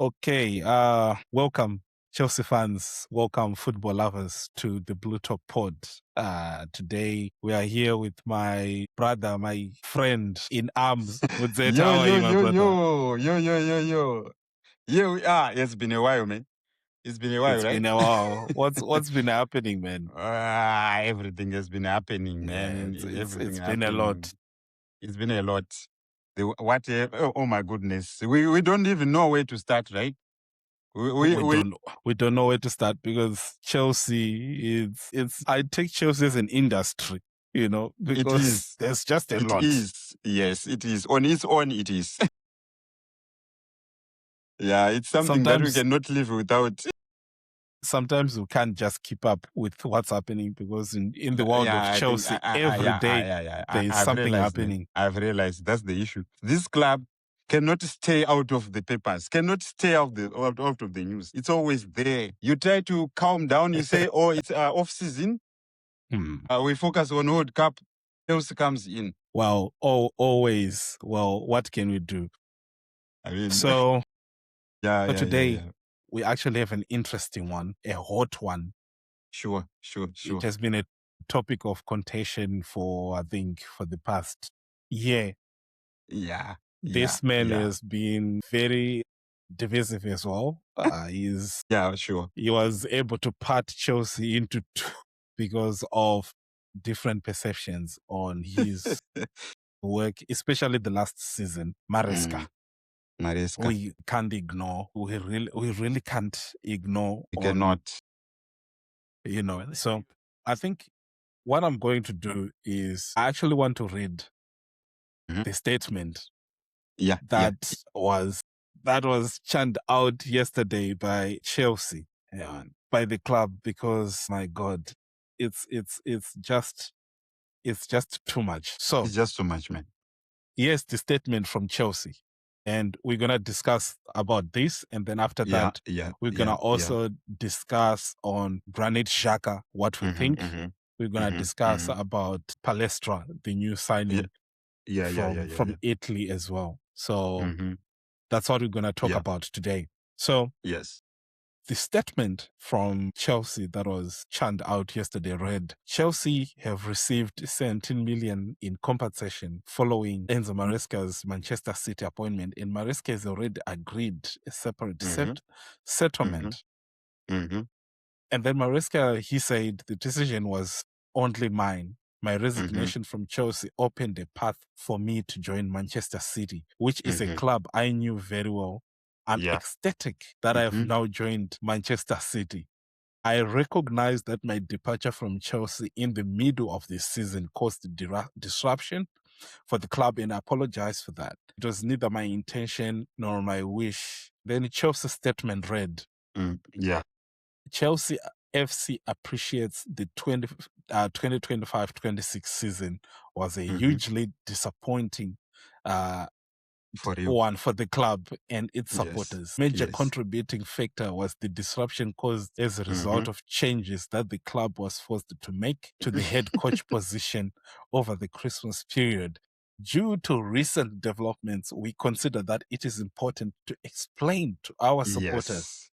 Okay, welcome Chelsea fans, welcome football lovers to the Blue Top Pod. Today we are here with my brother, my friend in arms. Mudzeta, Yo, how are yo, you, my yo, brother? yo. Here we are. It's been a while, man. It's been a while, It's right? been a while. What's been happening, man? Everything has been happening, man. Yeah, Everything it's been a happening. lot. It's been a lot. Oh my goodness. We don't even know where to start, right? We don't know where to start because Chelsea it's I take Chelsea as an industry, It because is. there's just a It lot. is. Yes, it is. On its own, it is. Yeah, it's something that we Sometimes cannot live without. sometimes we can't just keep up with what's happening because in the world of Yeah, I think Chelsea, every day yeah. there is I've something realized, man. happening. I've realized that's the issue. This club cannot stay out of the papers, cannot stay out of the news. It's always there. You try to calm down. You say, "Oh, it's off season. Hmm. We focus on World Cup." Chelsea comes in. Well, always. Well, what can we do? I mean, So yeah. today we actually have an interesting one, a hot one. Sure. It has been a topic of contention for, I think, for the past year. Yeah. This man has been very divisive as well. Sure. He was able to part Chelsea into two because of different perceptions on his work, especially the last season, Mareska. Mareska. We can't ignore. We really can't ignore. You cannot. So I think what I'm going to do is I actually want to read the statement that was churned out yesterday by Chelsea, by the club, because my God, it's just too much. So It's just too much, man. here's the statement from Chelsea, and we're gonna discuss about this, and then after that, we're gonna also discuss on Granit Xhaka, what we think. We're gonna discuss about Palestra, the new signing from Italy as well. So that's what we're going to talk about today. So the statement from Chelsea that was churned out yesterday read, Chelsea have received 17 million in compensation following Enzo Maresca's Manchester City appointment, and Maresca has already agreed a separate settlement. And then Maresca, he said the decision was only mine. My resignation from Chelsea opened a path for me to join Manchester City, which is a club I knew very well. I'm ecstatic that I have now joined Manchester City. I recognize that my departure from Chelsea in the middle of the season caused disruption for the club, and I apologize for that. It was neither my intention nor my wish. Then Chelsea's statement read, Chelsea FC appreciates the 2025-26 season was a hugely disappointing one for the club and its supporters. Major contributing factor was the disruption caused as a result of changes that the club was forced to make to the head coach position over the Christmas period. Due to recent developments, we consider that it is important to explain to our supporters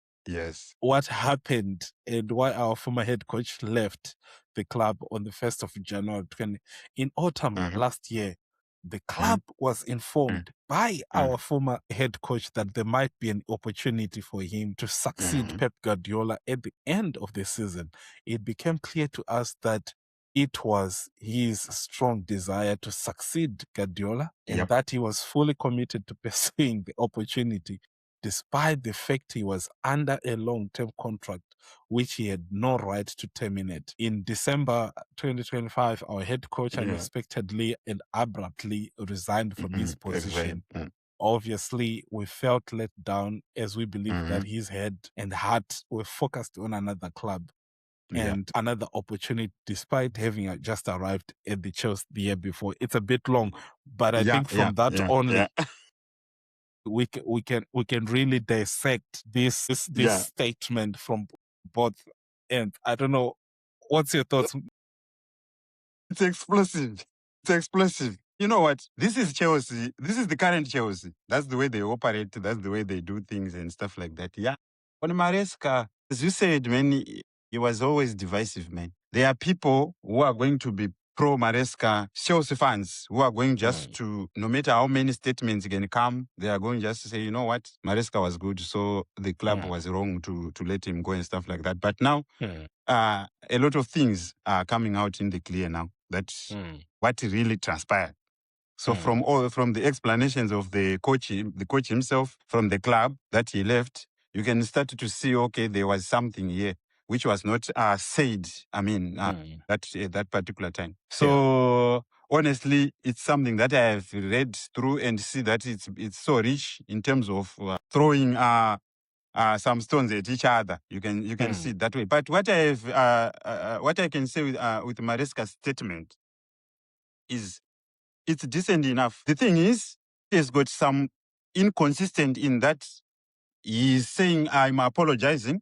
what happened and why our former head coach left the club on the 1st of January 20. In autumn last year, the club was informed by our former head coach that there might be an opportunity for him to succeed Pep Guardiola at the end of the season. It became clear to us that it was his strong desire to succeed Guardiola and that he was fully committed to pursuing the opportunity, despite the fact he was under a long-term contract, which he had no right to terminate. In December 2025, our head coach unexpectedly and abruptly resigned from his position. Obviously, we felt let down as we believed that his head and heart were focused on another club and another opportunity, despite having just arrived at the Chelsea the year before. It's a bit long, but I think from that only, we can really dissect this statement from both ends. I don't know. What's your thoughts? It's explosive. You know what? This is Chelsea. This is the current Chelsea. That's the way they operate. That's the way they do things and stuff like that. Yeah. On Maresca, as you said, man, he was always divisive, man. There are people who are going to be pro Maresca, Chelsea fans who are going just to, no matter how many statements can come, they are going just to say, you know what, Maresca was good, so the club was wrong to let him go and stuff like that. But now, a lot of things are coming out in the clear now. That's what really transpired. So from the explanations of the coach himself, from the club that he left, you can start to see, okay, there was something here which was not said. I mean, that particular time. So honestly, it's something that I have read through and see that it's so rich in terms of throwing some stones at each other. You can see it that way. But what I can say with Maresca's statement is, it's decent enough. The thing is, he has got some inconsistent in that he's saying, I'm apologizing,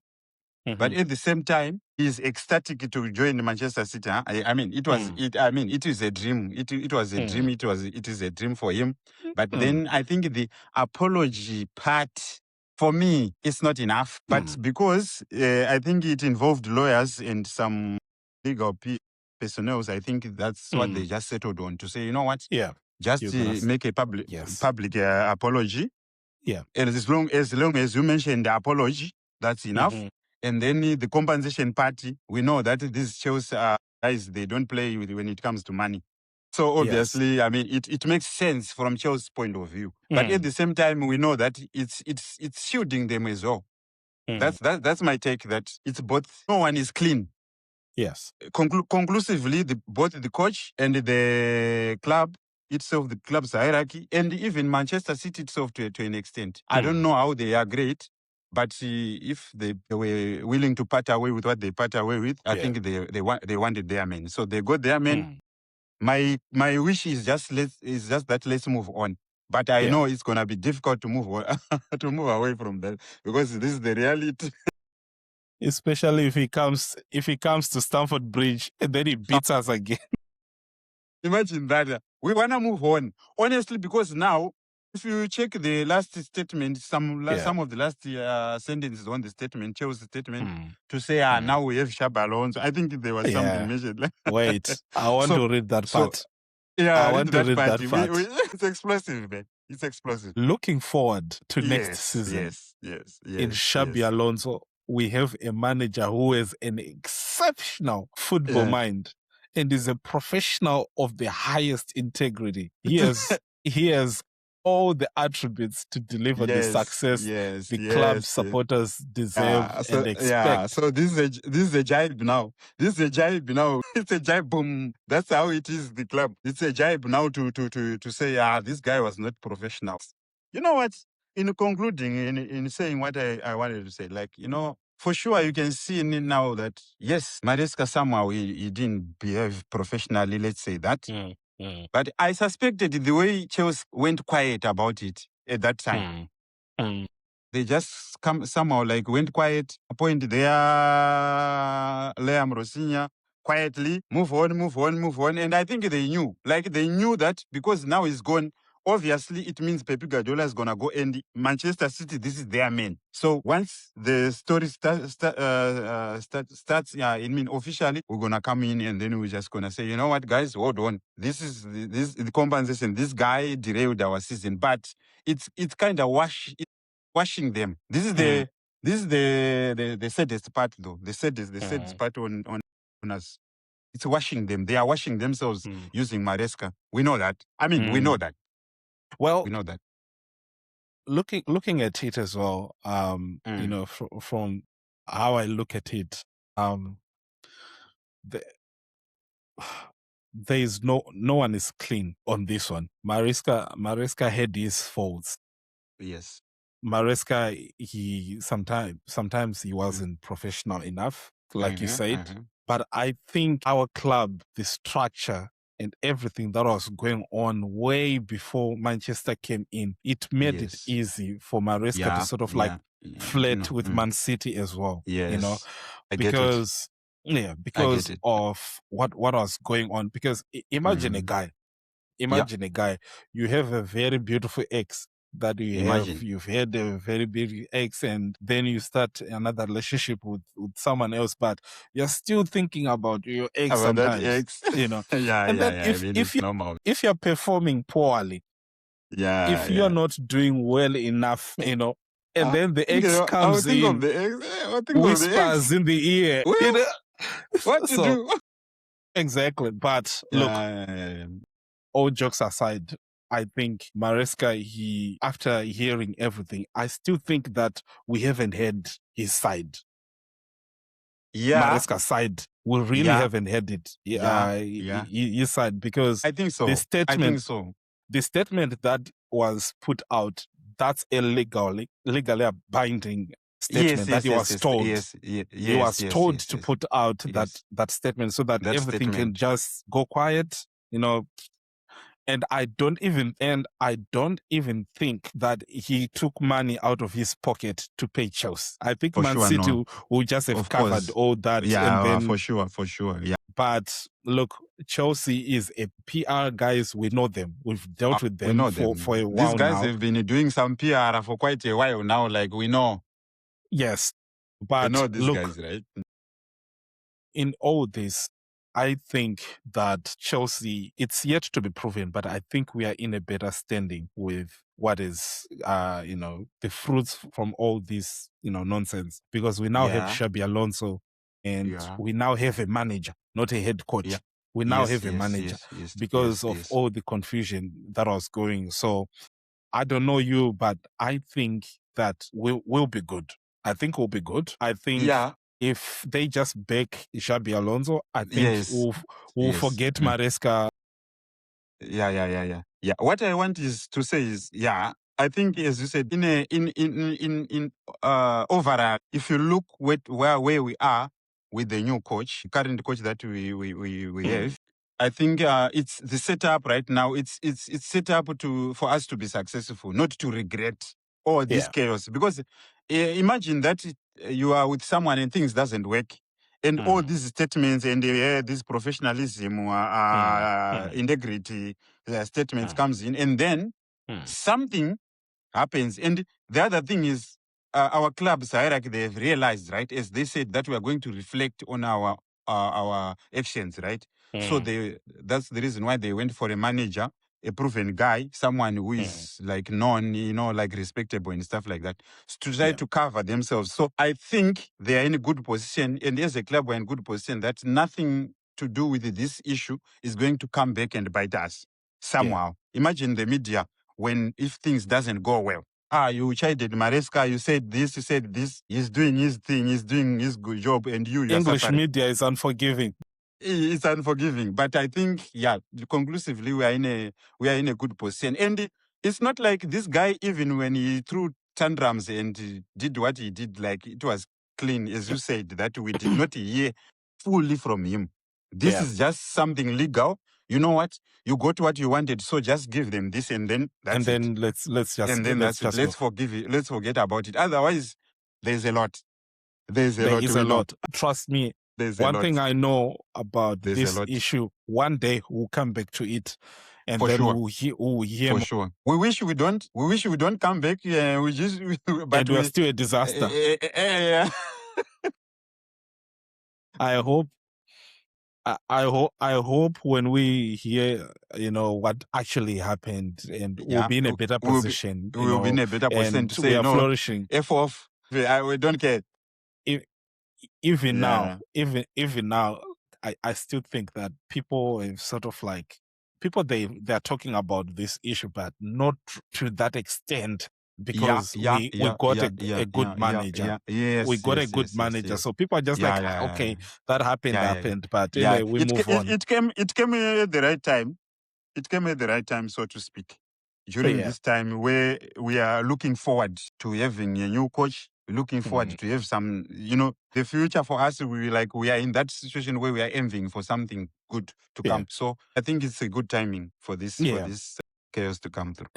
but at the same time, he's ecstatic to join Manchester City. Huh? I mean, it is a dream. It was a dream. It is a dream for him. But then I think the apology part, for me, it's not enough. But because I think it involved lawyers and some legal personnel, I think that's what they just settled on, to say, you know what? Yeah. Just make a public apology. Yeah. And as long as you mention the apology, that's enough. And then the compensation party, we know that these Chelsea guys, they don't play with when it comes to money. So obviously, I mean, it makes sense from Chelsea's point of view. But at the same time, we know that it's shielding them as well. That's my take. That it's both. No one is clean. Yes. Conclusively, both the coach and the club itself, the club's hierarchy, and even Manchester City itself to an extent. I don't know how they are great, but if they were willing to part away with what they part away with, I think they wanted their men. So they got their men. My wish is just that let's move on. But I know it's gonna be difficult to move on, to move away from that, because this is the reality. Especially if he comes to Stamford Bridge and then he beats us again. Imagine that. We want to move on. Honestly, because now, if you check the last statement, some of the last sentences on the statement, Chelsea's statement, to say, now we have Xhaka Alonso. I think there was something mentioned. Wait, I want to read that part. I want to read that part. It's explosive, man. It's explosive. Looking forward to next season. Yes. In Xabi Alonso, we have a manager who has an exceptional football mind and is a professional of the highest integrity. He has all the attributes to deliver the success the club supporters deserve and expect. So this is a jibe now. This is a jibe now. It's a jibe. Boom. That's how it is. The club. It's a jibe now to say, this guy was not professional. You know what? In concluding, in saying what I wanted to say, like, for sure you can see now that yes, Maresca somehow he didn't behave professionally. Let's say that. But I suspected the way Chelsea went quiet about it at that time. They just somehow like went quiet, appoint their Liam Rosinya quietly, move on. And I think they knew that because now he's gone, obviously it means Pep Guardiola is going to go, and Manchester City, this is their man. So once the story starts, officially, we're going to come in and then we're just going to say, you know what, guys, hold on. This is the compensation. This guy derailed our season, but it's kind of washing them. This is the saddest part, though. The saddest part on us. It's washing them. They are washing themselves using Maresca. We know that. I mean, we know that. Well, we know that. Looking at it as well, from how I look at it, there is no one is clean on this one. Maresca had his faults. Yes. Maresca, he sometimes he wasn't professional enough, like you said. But I think our club, the structure and everything that was going on way before Manchester came in, it made it easy for Maresca to sort of flirt with Man City as well. Yes. Because of what was going on. Because imagine a guy Imagine a guy, you have a very beautiful ex that Imagine. you've had a very beautiful ex, and then you start another relationship with someone else, but you're still thinking about your ex About that sometimes, ex. you know. Yeah, And yeah, then yeah. I mean, it's normal. if you're performing poorly, Yeah, if you're yeah. not doing well enough, and then the ex I would comes think of in, the ex. I would think of the whispers ex. in the ear, Well, what to So do? exactly. But look, Yeah, yeah, yeah. all jokes aside, I think Maresca, after hearing everything, I still think that we haven't had his side. Yeah, Maresca's side. We really yeah, haven't had it. yeah, yeah. His side, because I think the so. I think statement, so. the statement that was put out, that's a legally binding Yes, statement that yes, yes, yes, yes, he yes, was yes, told yes, to yes, put out yes. that statement so that That everything can statement. just go quiet, and I don't even think that he took money out of his pocket to pay Chelsea. I think For Man sure, City no. would just have Of covered course. all that, and Yeah, then. for sure, for sure. Yeah. But look, Chelsea is a PR guys. We know them. We've dealt with We them know for them. a These while guys now. have been doing some PR for quite a while now. Like, we know. Yes, We but know these look, guys, right? in all this, I think that Chelsea, it's yet to be proven, but I think we are in a better standing with what is, the fruits from all this, nonsense, because we now have Yeah, Xabi Alonso, and yeah, we now have a manager, not a head yeah. coach. We now Yes, have a yes, manager yes, yes, because yes, of yes. all the confusion that was going. So I don't know you, but I think that we'll be good. I think we'll be good. I think Yeah, if they just back Xabi Alonso, I think yes, we'll yes. forget Mm. Maresca. Yeah, yeah, yeah, yeah. Yeah. What I want is to say is, yeah, I think as you said, in overall, if you look where we are with the new coach, current coach that we Mm, have, I think it's the setup right now. It's set up for us to be successful, not to regret all this yeah. chaos. Because imagine that you are with someone and things doesn't work, and all Mm, these statements and this professionalism, mm, mm, integrity statements mm, comes in, and then mm. something happens. And the other thing is, our club's hierarchy, they've realized, right, as they said, that we are going to reflect on our actions, right? So Mm, that's the reason why they went for a manager, a proven guy, someone who mm, is like known, like respectable and stuff like that, to try yeah, to cover themselves. So I think they are in a good position, and as a club, we're in good position that nothing to do with this issue is going to come back and bite us yeah. somehow. Imagine the media when if things doesn't go well. You chided Maresca, you said this, he's doing his thing, he's doing his good job, and you're English suffering. media is unforgiving. It's unforgiving. But I think, yeah, conclusively we are in a good position. And it's not like this guy, even when he threw tantrums and did what he did, like it was clean, as you said, that we did not hear fully from him. This Yeah. is just something legal. You know what? You got what you wanted, so just give them this, and then And that's it. then And then let's that's it. just go. Let's forgive it. Let's forget about it. Otherwise, there's a lot. There's a There lot. is a We know. lot. Trust me. There's a One lot. thing I know about There's a this lot. issue, one day we'll come back to it, and For then sure. we'll hear For more. sure. We wish we don't. We wish we don't come back. We just, but And we are we. still a disaster. Yeah. I hope I hope when we hear, what actually happened, and we'll Yeah. be in a better We'll be. position, We'll be in a better position and to we say are no. flourishing. F off. We don't care. E- Even now, Yeah. even now, I still think that people have sort of like, people, they're talking about this issue, but not to that extent, Yeah. because Yeah. we Yeah. got Yeah. a Yeah. good Yeah. Yeah. manager. Yeah. We Yes. got a Yes. good Yes. Yes. manager. Yes. So people are just Yeah. like, Yeah. Yeah. okay, that Yeah. Yeah. happened, but Yeah. anyway, we It, move ca- on. it came at the right time. It came at the right time, so to speak. So During yeah. this time where we are looking forward to having a new coach, looking forward Mm, to have some, the future for us, we are in that situation where we are envying for something good to yeah. come. So I think it's a good timing for this Yeah. chaos to come through.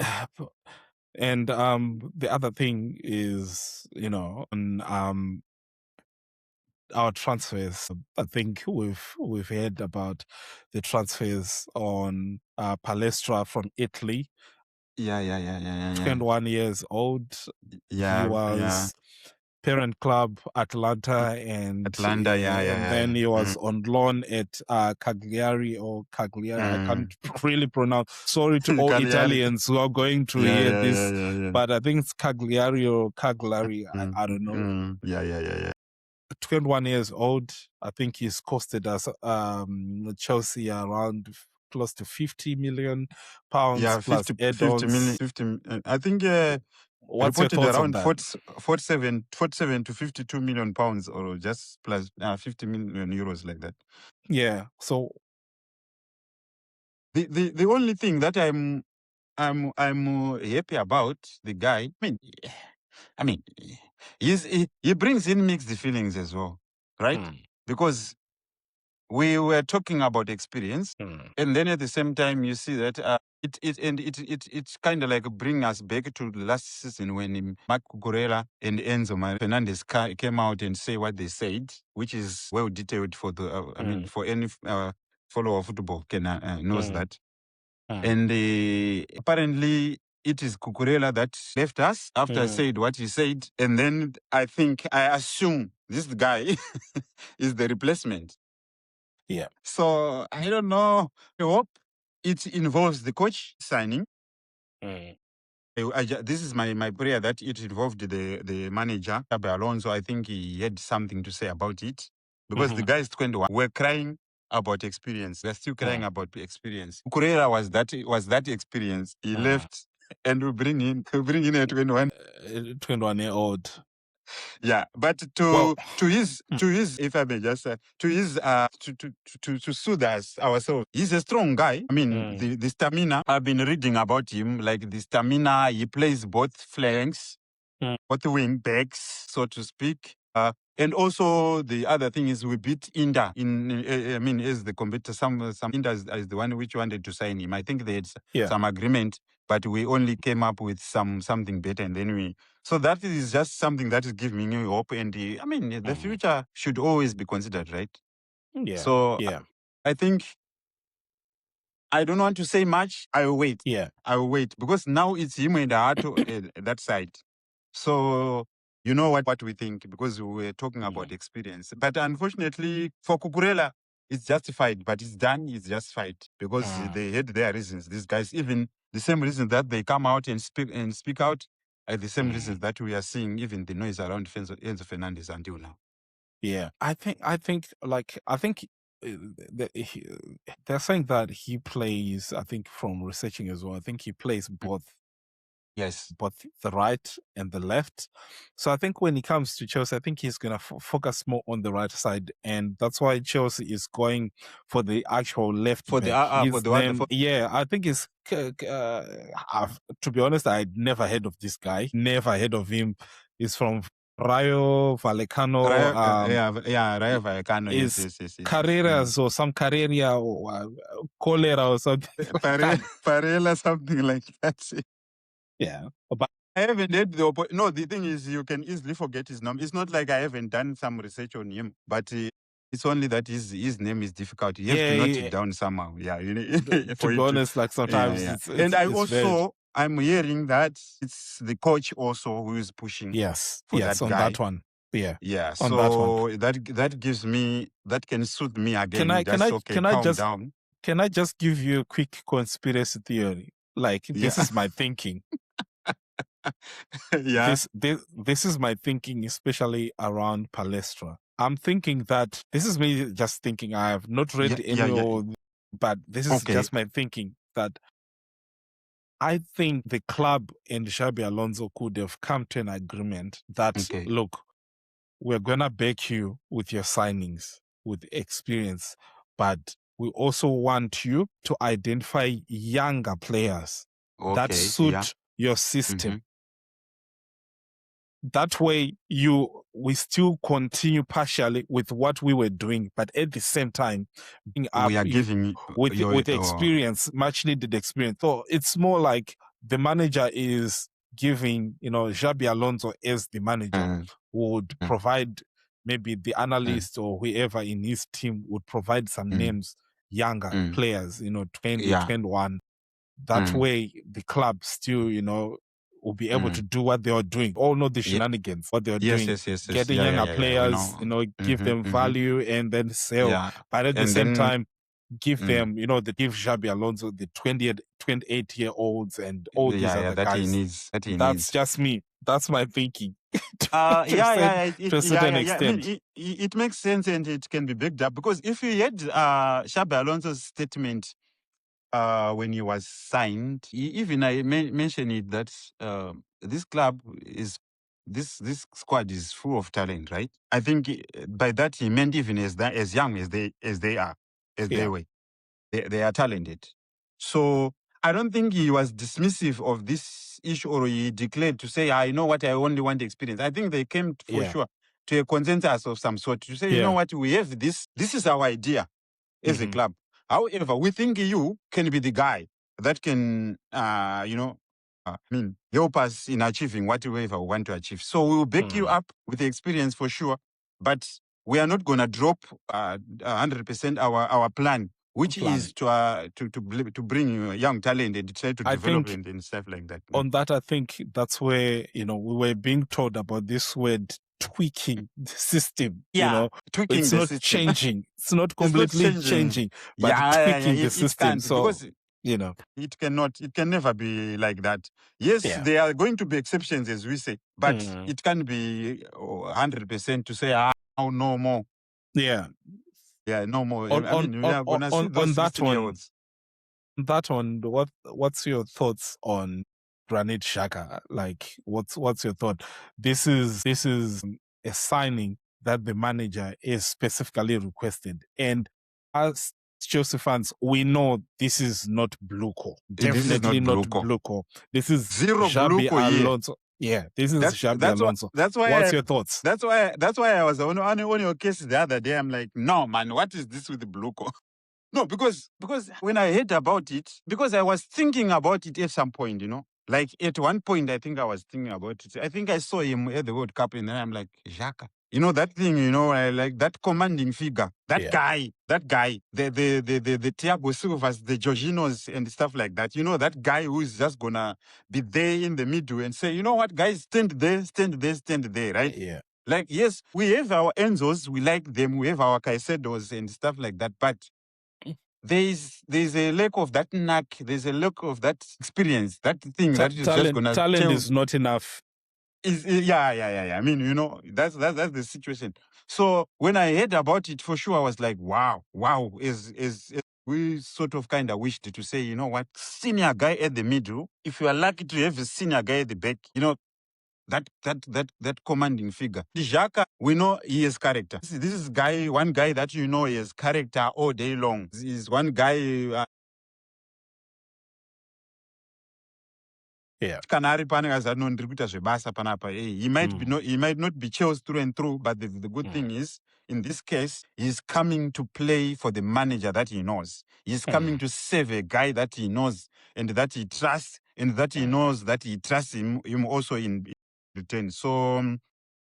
And the other thing is, on our transfers. I think we've heard about the transfers on Palestra from Italy. Yeah. 21 years old. He Yeah, yeah. was parent club Atlanta, and Atlanta, then he yeah. was on loan at Cagliari or Cagliari. I can't Mm. really pronounce. Sorry to all Cagliari. Italians who are going to hear this, Yeah. but I think it's Cagliari or Cagliari. I don't know. Yeah. 21 years old. I think he's costed us Chelsea around close to 50 million pounds Yeah, plus 50 million, add-ons. 50, I think What's your reported thoughts on around that? 47 to 52 million pounds, or just plus 50 million euros, like that. Yeah. So The only thing that I'm happy about the guy. I mean, he brings in mixed feelings as well, right? Because we were talking about experience, and then at the same time, you see that it kind of like bring us back to the last season when Mark Cucurella and Fernandez came out and say what they said, which is well detailed for the for any follower of football can knows that. And apparently, it is Cucurella that left us after said what he said. And then I assume this guy is the replacement. yeah. So I don't know. I hope it involves the coach signing. This is my prayer that it involved the manager, Xabi Alonso. I think he had something to say about it, because the guys 21 were crying about experience. They're still crying about the experience. Correa was that experience. He left, and we bring in a 21. 21-year-old. Yeah, but Well, to his if I may just say, to his to soothe us ourselves. He's a strong guy. I mean, the stamina. I've been reading about him, like the stamina. He plays both flanks, both wing backs, so to speak. And also the other thing is we beat Inter as the competitor. Some Inter is the one which wanted to sign him. I think they had some agreement, but we only came up with something better, and then so that is just something that is giving me hope. And the future should always be considered, right? yeah. So Yeah. I think I don't want to say much. I will wait. Yeah. I will wait, because now it's him and Ato that side. So you know what we think, because we were talking about experience. But unfortunately for Cucurella, it's justified, but it's done. It's justified because they had their reasons. These guys, even the same reasons that they come out and speak out, are the same reasons that we are seeing even the noise around Enzo Fernandez until now. Yeah. I think they're saying that he plays, I think from researching as well, I think he plays both Yes. the right and the left. So I think when he comes to Chelsea, I think he's going to focus more on the right side. And that's why Chelsea is going for the actual left For back. for the wonderful. Yeah, I think it's, to be honest, I'd never heard of this guy. Never heard of him. He's from Rayo Vallecano. Rayo Vallecano. Yes. Carreras or some Carrera or Cholera or something. Parela, something like that. Yeah. But I haven't heard no, the thing is, you can easily forget his name. It's not like I haven't done some research on him, but it's only that his name is difficult. You have to note it down somehow. Yeah, to be honest, like sometimes it's and I it's also I'm hearing that it's the coach also who is pushing. For that on guy. that one. Yeah. Yeah. On So that one. that gives me, that can soothe me again. Can I Calm down. Can I just give you a quick conspiracy theory? Like this is my thinking. Yeah. This is my thinking, especially around Palestra. I'm thinking that this is me just thinking. I have not read but this is just my thinking, that I think the club and Xabi Alonso could have come to an agreement that, look, we're going to back you with your signings, with experience, but we also want you to identify younger players that suit your system. That way, we still continue partially with what we were doing, but at the same time, being up we are giving with experience, much needed experience. So it's more like the manager is giving, Xabi Alonso as the manager would provide maybe the analyst or whoever in his team would provide some names, younger players, 20, 21. That way, the club still, will be able to do what they are doing. All know the shenanigans, what they are doing. Yes. Getting younger players, give them value and then sell. Yeah. But at the And same then, time, give them, give Xabi Alonso, the 28-year-olds and all these other that guys. he needs. That's just me. That's my thinking. To To a certain extent. I mean, it makes sense and it can be backed up, because if you had Xabi Alonso's statement when he was signed, even I mentioned it that this club is this squad is full of talent, right? I think by that he meant even as young as they are, as they were, they are talented. So I don't think he was dismissive of this issue, or he declared to say, I know what, I only want experience. I think they came for sure to a consensus of some sort to say, you know what, we have this is our idea as a club. However, we think you can be the guy that can, help us in achieving whatever we want to achieve. So we will back you up with the experience for sure, but we are not going to drop 100% our plan, which is to bring young talent and try to develop and stuff like that. On that, I think that's where, we were being told about this word tweaking the system. Tweaking it's the not system. changing. It's not completely changing, but tweaking the system. So, because it can never be like that. Yes, there are going to be exceptions, as we say, but it can be 100% to say, no more. Yeah, no more. We are going to see those that one, what's your thoughts on Granit Xhaka? Like, what's your thought? This is a signing that the manager is specifically requested, and as Chelsea fans, we know this is not Bluco. Definitely not Bluco. This is zero Xabi Bluco. Alonso. Yeah, this is Xabi Alonso. That's why. What's your thoughts? That's why I was on your case the other day. I'm like, no, man, what is this with the Bluco? No, because when I heard about it, because I was thinking about it at some point, like at one point, I think I was thinking about it. I think I saw him at the World Cup, and then I'm like, Xhaka. That thing, I like that commanding figure, that guy, the Thiago Silvas, the Jorginhos and stuff like that. That guy who is just gonna be there in the middle and say, you know what, guys, stand there, right? Yeah. Like, yes, we have our Enzos, we like them, we have our Caicedos and stuff like that, but there's a lack of that knack, there's a lack of that experience, that thing that is just gonna talent is not enough. I mean, that's the situation. So when I heard about it, for sure, I was like, wow, is we sort of kind of wished to say, you know what, senior guy at the middle. If you are lucky to have a senior guy at the back, that commanding figure. Xhaka, we know he has character. This is one guy that he has character all day long. He's one guy. Canary panaka. He might not be chose through and through, but the good thing is, in this case, he's coming to play for the manager that he knows. He's coming to save a guy that he knows and that he trusts, and that he knows that he trusts him also in return. So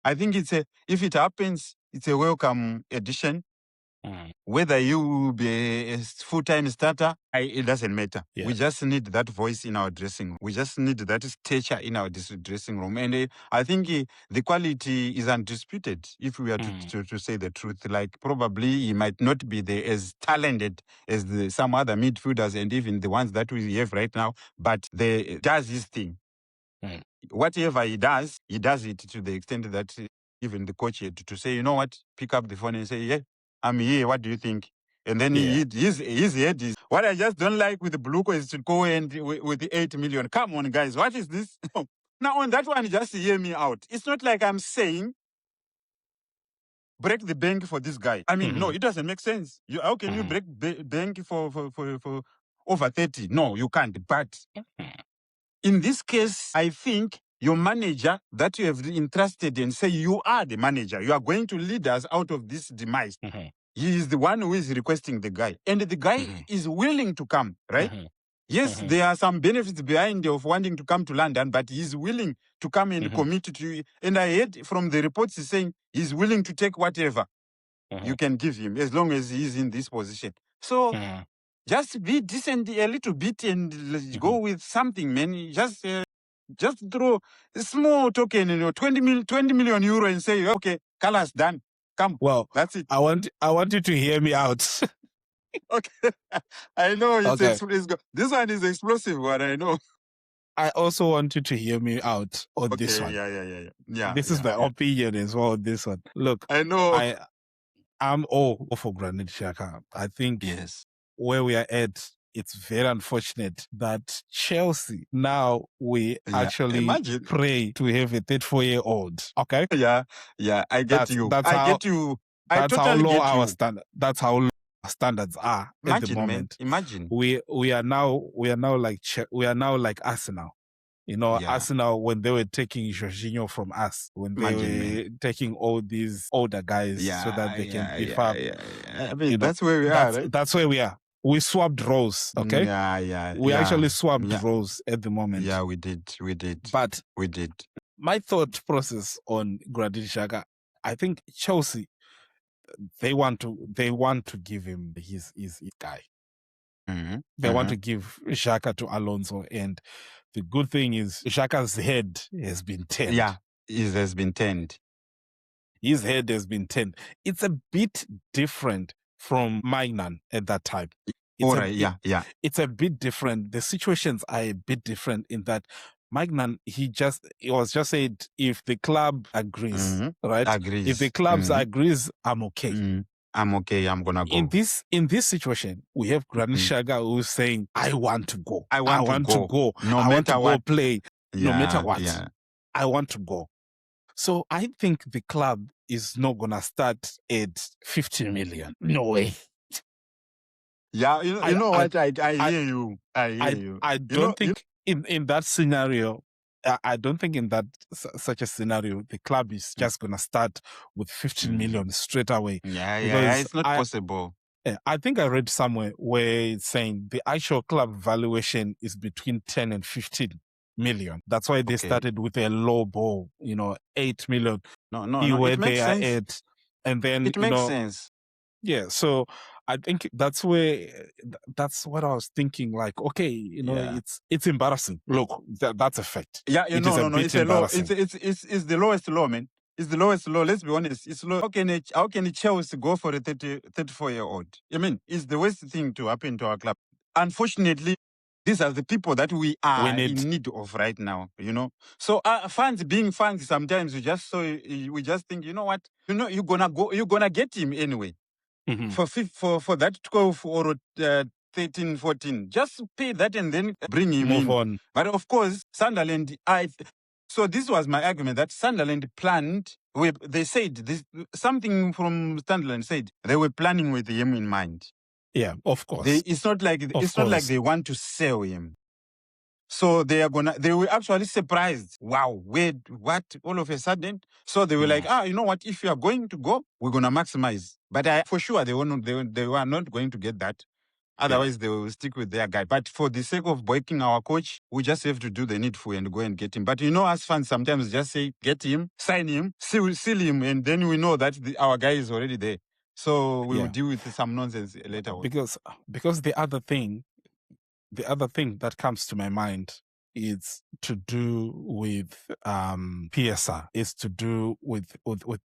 I think if it happens, it's a welcome addition. Whether you will be a full-time starter, it doesn't matter. We just need that voice in our dressing room. We just need that stature in our dressing room. And I think the quality is undisputed, if we are to say the truth. Like, probably he might not be as talented as some other midfielders and even the ones that we have right now, but he does his thing. Whatever he does it to the extent that even the coach had to say, you know what, pick up the phone and say, yeah, I'm here, what do you think? And then his head is, what I just don't like with the Bluco is to go and with the 8 million. Come on, guys, what is this? Now, on that one, just hear me out. It's not like I'm saying break the bank for this guy. I mean, no, it doesn't make sense. How can you break bank for over 30? No, you can't. But in this case, I think your manager that you have entrusted and say you are the manager, you are going to lead us out of this demise. He is the one who is requesting the guy. And the guy is willing to come, right? Yes, there are some benefits behind of wanting to come to London, but he's willing to come and commit to. And I heard from the reports he's saying he's willing to take whatever you can give him as long as he's in this position. So just be decent a little bit and go with something, man. Just throw a small token, 20 million euro and say, okay, color's done. Come. Well, that's it. I want you to hear me out. Okay. I know this one is explosive one, I know. I also want you to hear me out on this one. Yeah. This is my opinion as well on this one. Look, I know. I'm all for Granit Xhaka. I think where we are at, it's very unfortunate that Chelsea now we actually pray to have a 34-year-old. Okay. Yeah. I get you. I get you. That's how low our standard. That's how low our standards are at the moment. Man, imagine. We are now like Arsenal. Arsenal, when they were taking Jorginho from us, when they were taking all these older guys so that they can beef up. I mean, that's where we are, right? That's where we are. We swapped roles, okay? We actually swapped roles at the moment. Yeah, we did. But we did. My thought process on Granit Xhaka, I think Chelsea, they want to give him his guy. They want to give Xhaka to Alonso, and the good thing is Xhaka's head has been turned. Yeah, it has been turned. His head has been turned. It's a bit different from Maignan at that time. It's a bit different. The situations are a bit different in that Maignan, he was just said, if the club agrees, right? If the club agrees, I'm okay. I'm okay. I'm gonna go. In this situation, we have Granit Xhaka who's saying, "I want to go. I want to go. No I matter what. Go play. Yeah, no matter what. Yeah. I want to go." So I think the club is not gonna start at 15 million. No way. Yeah, you know what? I hear you. I hear you. I don't think in that scenario. I don't think in that such a scenario the club is just gonna start with 15 million straight away. Yeah, it's not possible. I think I read somewhere where it's saying the actual club valuation is between 10 and 15 million. That's why they started with a low ball, 8 million. No, where it makes they are sense. at, and then it makes sense. Yeah, so I think that's what I was thinking. Like, okay, it's embarrassing. Look, that's a fact. Yeah, it's a low. It's the lowest low, man. It's the lowest low. Let's be honest. It's low. How can Chelsea go for a 34-year-old? I mean, it's the worst thing to happen to our club. Unfortunately, these are the people that we are in need of right now. So fans being fans, sometimes we just think, you know what? You're gonna get him anyway. For that 12 or 13, 14, just pay that and then bring him Move on. But of course, Sunderland, so this was my argument that Sunderland planned. They said this, something from Sunderland said they were planning with him in mind. Yeah, of course. It's not like they want to sell him. So they were actually surprised. Wow, wait, what? All of a sudden? So they were like, you know what? If you are going to go, we're going to maximize. But for sure, they were not going to get that. Otherwise, they will stick with their guy. But for the sake of breaking our coach, we just have to do the needful and go and get him. But as fans, sometimes just say, get him, sign him, seal him, and then we know that our guy is already there. So we will deal with some nonsense later on. Because the other thing that comes to my mind is to do with PSR. Is to do with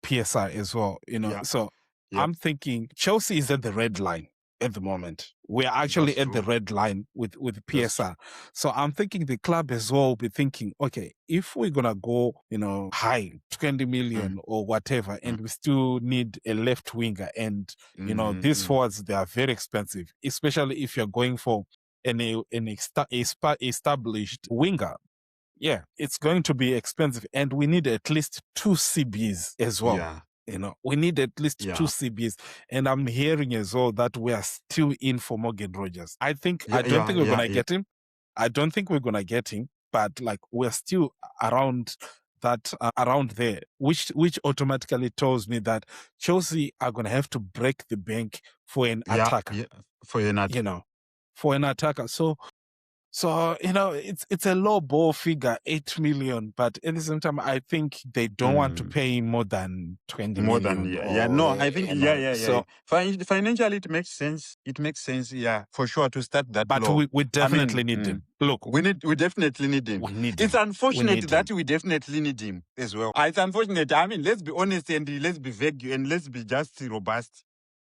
PSR as well. So I'm thinking Chelsea is at the red line at the moment. We are actually at the red line with PSR. So I'm thinking the club as well will be thinking, okay, if we're gonna go, high 20 million or whatever, and we still need a left winger, and these forwards, they are very expensive, especially if you're going for an established winger. Yeah, it's going to be expensive, and we need at least 2 CBs as well. Yeah. We need at least 2 CBs, and I'm hearing as well that we are still in for Morgan Rogers. I don't think we're gonna get him. I don't think we're gonna get him, but like we're still around that, around there, which automatically tells me that Chelsea are gonna have to break the bank for an attacker. For an attacker. For an attacker. So So, it's a low ball figure, 8 million, but at the same time, I think they don't want to pay more than 20 more million. than no, I think So, financially it makes sense. It makes sense, for sure, to start that but low. we definitely need him. Look, we definitely need him. We need It's him. unfortunate that we definitely need him as well. It's unfortunate. I mean, let's be honest and let's be vague and let's be just robust.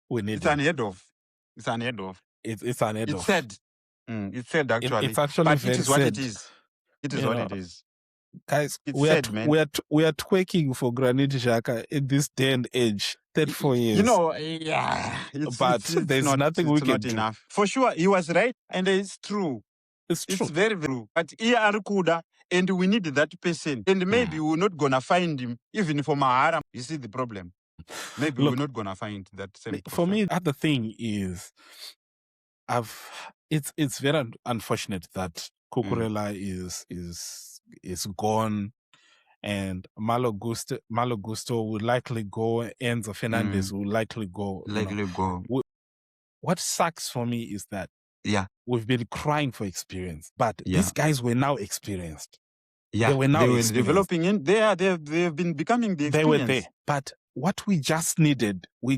We need It's him. unheard of. It's unheard of. It's unheard of. It's sad. It's sad, actually. It's actually but very it is what sad. it is. It is what it is. Guys, It's we sad, man. we are twerking for Granit Xhaka in this day and age. 34 years. But there's nothing we can do. Enough. For sure, he was right, and it's true. It's true. It's very true. But here are Kuda, and we need that person. And maybe we're not gonna find him even for Mahara. You see the problem. Maybe we're not gonna find that same person. For me, the other thing is it's very unfortunate that Cucurella is gone, and Malo Gusto will likely go. Enzo Fernandez will likely go. What sucks for me is that we've been crying for experience, but these guys were now experienced. Yeah, they were now developing in there. They've been becoming the experience. They were there, but what we just needed a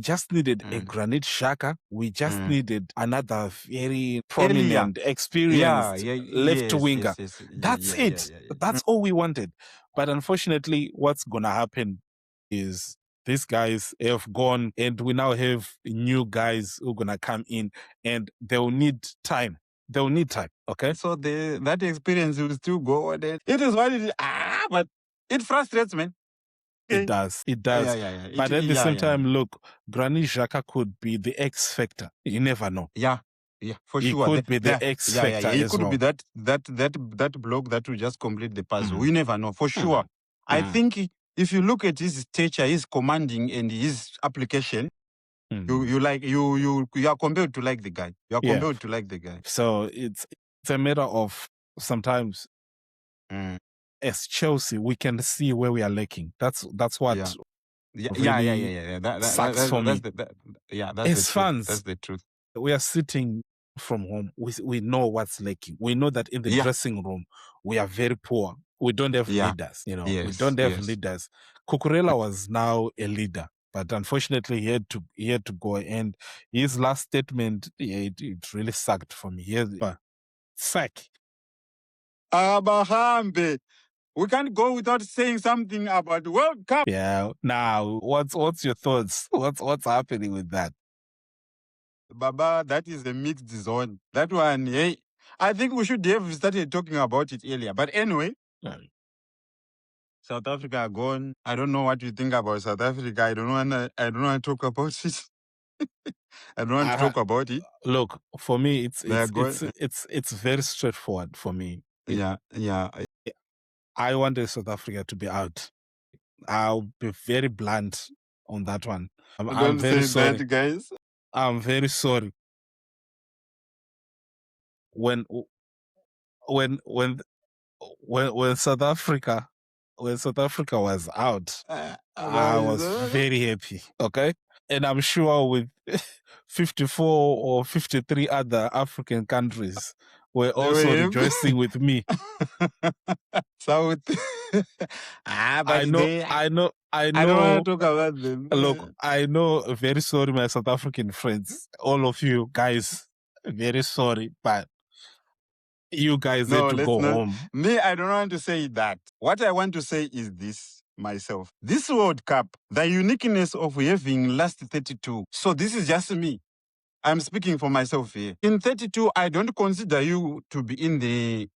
Granit Xhaka. We just needed another very prominent, experienced left winger. That's it. That's all we wanted. But unfortunately, what's gonna happen is these guys have gone, and we now have new guys who are gonna come in, and they'll need time. They'll need time. Okay. So that experience will still go on. It is what it is. But it frustrates, man. It does. It does. But at the same time, look, Granit Xhaka could be the X factor. You never know. Yeah, for sure. He could be the X factor. He could be that bloke that will just complete the puzzle. We never know, for sure. I think if you look at his stature, his commanding, and his application, you are compelled to like the guy. You are compelled to like the guy. So it's a matter of sometimes. As Chelsea, we can see where we are lacking. That's what. Sucks for me. As fans, that's the truth. We are sitting from home. We know what's lacking. We know that in the dressing room we are very poor. We don't have leaders. We don't have leaders. Cucurella was now a leader, but unfortunately he had to go. And his last statement, it really sucked for me. Sack. Abahambe. We can't go without saying something about the World Cup. Yeah. Now, what's your thoughts? What's happening with that? Baba, that is a mixed zone. That one, I think we should have started talking about it earlier. But anyway, South Africa are gone. I don't know what you think about South Africa. I don't want to talk about it. I don't want to talk about it. Look, for me, it's very straightforward for me. I wanted South Africa to be out. I'll be very blunt on that one. I'm very sorry, guys. I'm very sorry. When South Africa was out, I was very happy. Okay, and I'm sure with 54 or 53 other African countries were also rejoicing with me. South. I know. I don't want to talk about them. Look, I know. Very sorry, my South African friends, all of you guys. Very sorry, but you guys had to go home. Me, I don't want to say that. What I want to say is this myself. This World Cup, the uniqueness of having last 32. So this is just me. I'm speaking for myself here. In 32, I don't consider you to be in the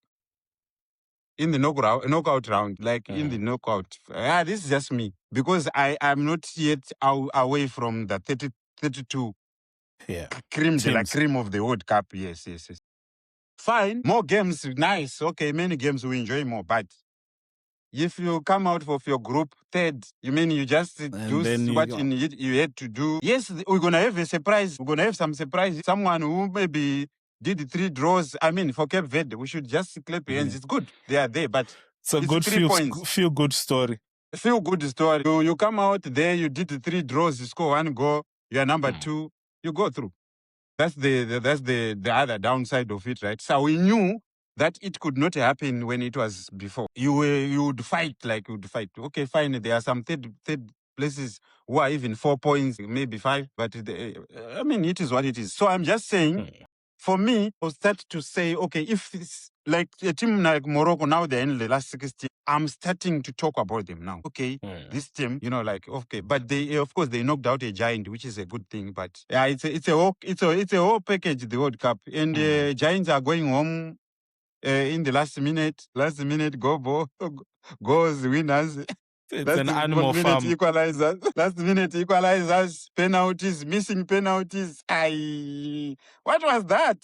knockout round, like in the knockout. This is just me, because I am not yet away from the 32 cream de la cream of the World Cup. Yes. Fine, more games, nice. Okay, many games we enjoy more, but if you come out of your group third, you just do what you had to do. Yes, we're going to have a surprise. We're going to have some surprise. Someone who maybe did 3 draws. For Cape Verde, we should just clap hands. It's good. They are there, but it's a good feel good story. Feel good story. You come out there, you did 3 draws, you score 1 goal, you are number 2, you go through. That's the other downside of it, right? So we knew that it could not happen when it was before. You would fight. Okay, fine. There are some third places who are even 4 points, maybe 5. But I mean, it is what it is. So I'm just saying, for me, I'll start to say, okay, if it's like a team like Morocco, now they're in the last 16, I'm starting to talk about them now. Okay, this team, okay, but they, of course, they knocked out a giant, which is a good thing. But yeah, it's a whole package, the World Cup, and Giants are going home in the last minute, goals, winners. It's an animal farm. Equalizers. Last minute equalizers, penalties, missing penalties. What was that?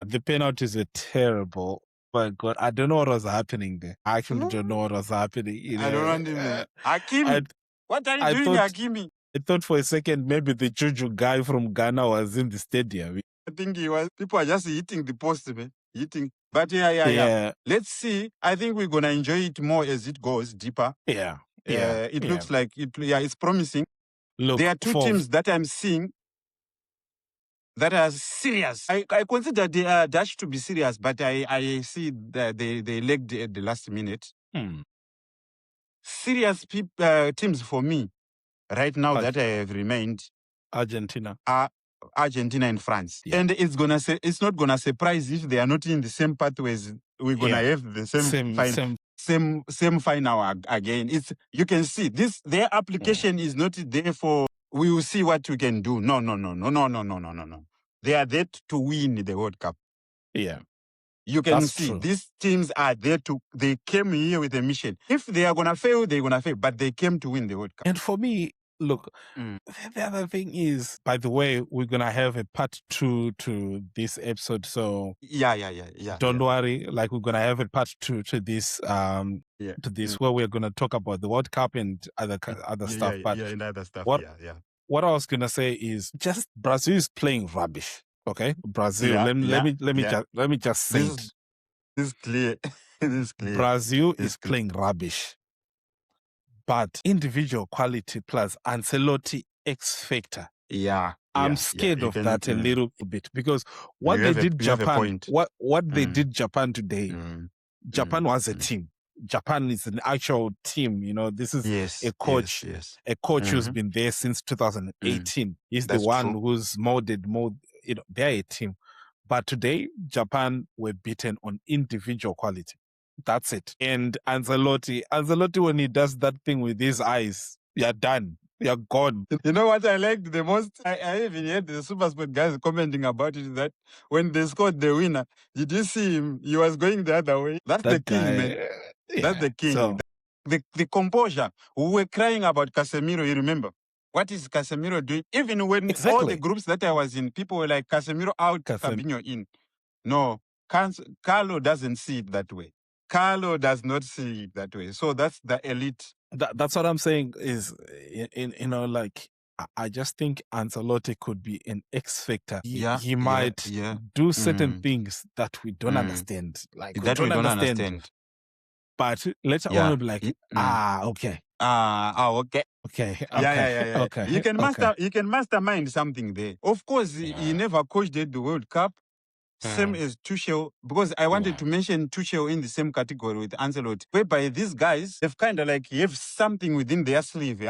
The penalties were terrible. But God, I don't know what was happening there. I actually don't know what was happening. I don't want him. Hakimi. What are you doing, Hakimi? I thought for a second maybe the Juju guy from Ghana was in the stadium. I think he was. People are just hitting the post, man. Hitting. But yeah. Let's see. I think we're gonna enjoy it more as it goes deeper. It looks like it's promising. Look, there are two teams that I'm seeing that are serious. I consider the Dutch to be serious, but I see that they lagged at the last minute. Serious teams for me right now that have remained Argentina. Argentina and France. And it's not gonna surprise if they are not in the same pathways. We're gonna have the same final again. You can see this. Their application is not there for. We will see what we can do. No. They are there to win the World Cup. Yeah. You can see these teams are there they came here with a mission. If they are going to fail, they're going to fail, but they came to win the World Cup. And for me, look, the other thing is, by the way, we're going to have a part 2 to this episode. So yeah. Don't worry. Like, we're going to have a part 2 to this, where we're going to talk about the World Cup and other stuff. But and other stuff. What I was going to say is just Brazil is playing rubbish. Okay, Brazil. Let me just say this is clear. This is clear. Brazil is playing rubbish, but individual quality plus Ancelotti X factor. I'm scared of that a little bit, because what they did Japan, what they did Japan today, Japan was a team. Japan is an actual team. This is a coach, who's been there since 2018. He's the one who's molded. They're a team. But today, Japan were beaten on individual quality. That's it. And Ancelotti, when he does that thing with his eyes, you're done. You're gone. You know what I liked the most? I even heard the Supersport guys commenting about it, that when they scored the winner, did you see him? He was going the other way. That's the king, man. That's the king. So, the composure. We were crying about Casemiro, you remember? What is Casemiro doing? Even when all the groups that I was in, people were like, Casemiro out, Fabinho in. No, Carlo doesn't see it that way. Carlo does not see it that way. So that's the elite. That's what I'm saying is, I just think Ancelotti could be an X factor. He might do certain things that we don't understand. Like, that we don't understand. But later on, we'll be like, okay. Okay. Okay. Yeah. Okay. You can mastermind something there. Of course, he never coached at the World Cup. Same as Tuchel, because I wanted to mention Tuchel in the same category with Ancelotti, whereby these guys have something within their sleeve.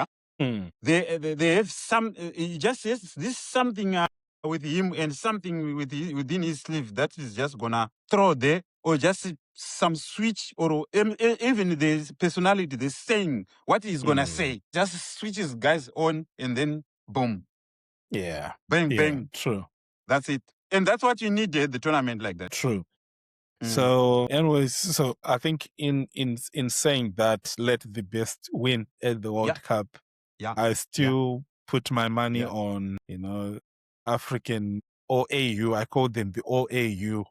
They have some this something with him, and something within his sleeve that is just gonna throw there, or just some switch, or even the personality, the saying what he's gonna say, just switches guys on, and then boom, bang, true. That's it. And that's what you need at the tournament like that. True. So anyways, I think in saying that, let the best win at the World Cup, I still put my money on, African OAU. I call them the OAU.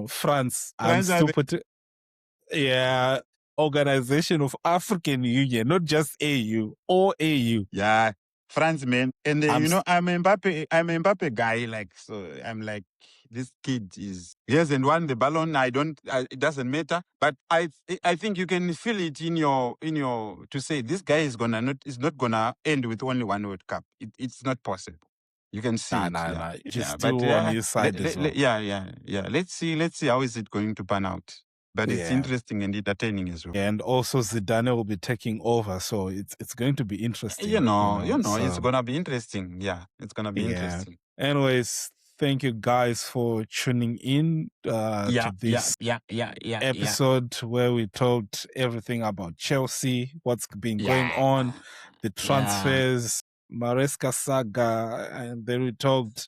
France. I'm still putting, Organization of African Union, not just AU, OAU. Yeah. France, man. And I'm Mbappe guy, like, so I'm like, this kid he hasn't won the Ballon. It doesn't matter. But I think you can feel it in your to say this guy is not gonna end with only one World Cup. It's not possible. You can see it. Nah. Yeah. She's Yeah. still But on his side as well. yeah. Let's see how is it going to pan out. But it's interesting and entertaining as well. And also Zidane will be taking over, so it's going to be interesting. It's gonna be interesting. Yeah, it's gonna be interesting. Anyways, thank you guys for tuning in to this episode where we talked everything about Chelsea, what's been going on, the transfers, Mareska saga, and then we talked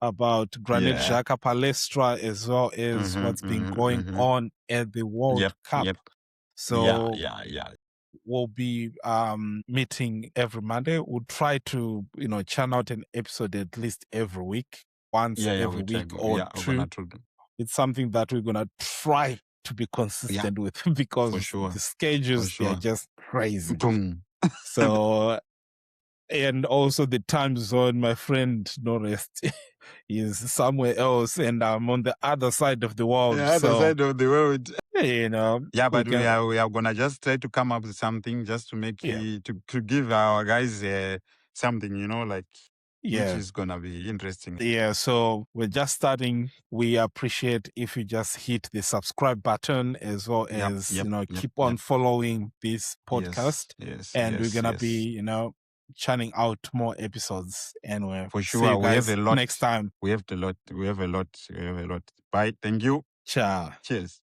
about Granit Xhaka Palestra as well as what's been going on at the World Cup. So we'll be meeting every Monday. We'll try to churn out an episode at least every week, once every week or two. It's something that we're gonna try to be consistent with because the schedules they are just crazy. So and also the time zone, my friend Norest is somewhere else, and I'm on the other side of the world. Side of the world. Yeah, but we are gonna just try to come up with something just to make to give our guys something, which is gonna be interesting. Yeah, so we're just starting. We appreciate if you just hit the subscribe button as well as keep on following this podcast. And we're gonna be churning out more episodes. Anyway, for sure, we have a lot next time. We have a lot. Bye. Thank you. Ciao. Cheers.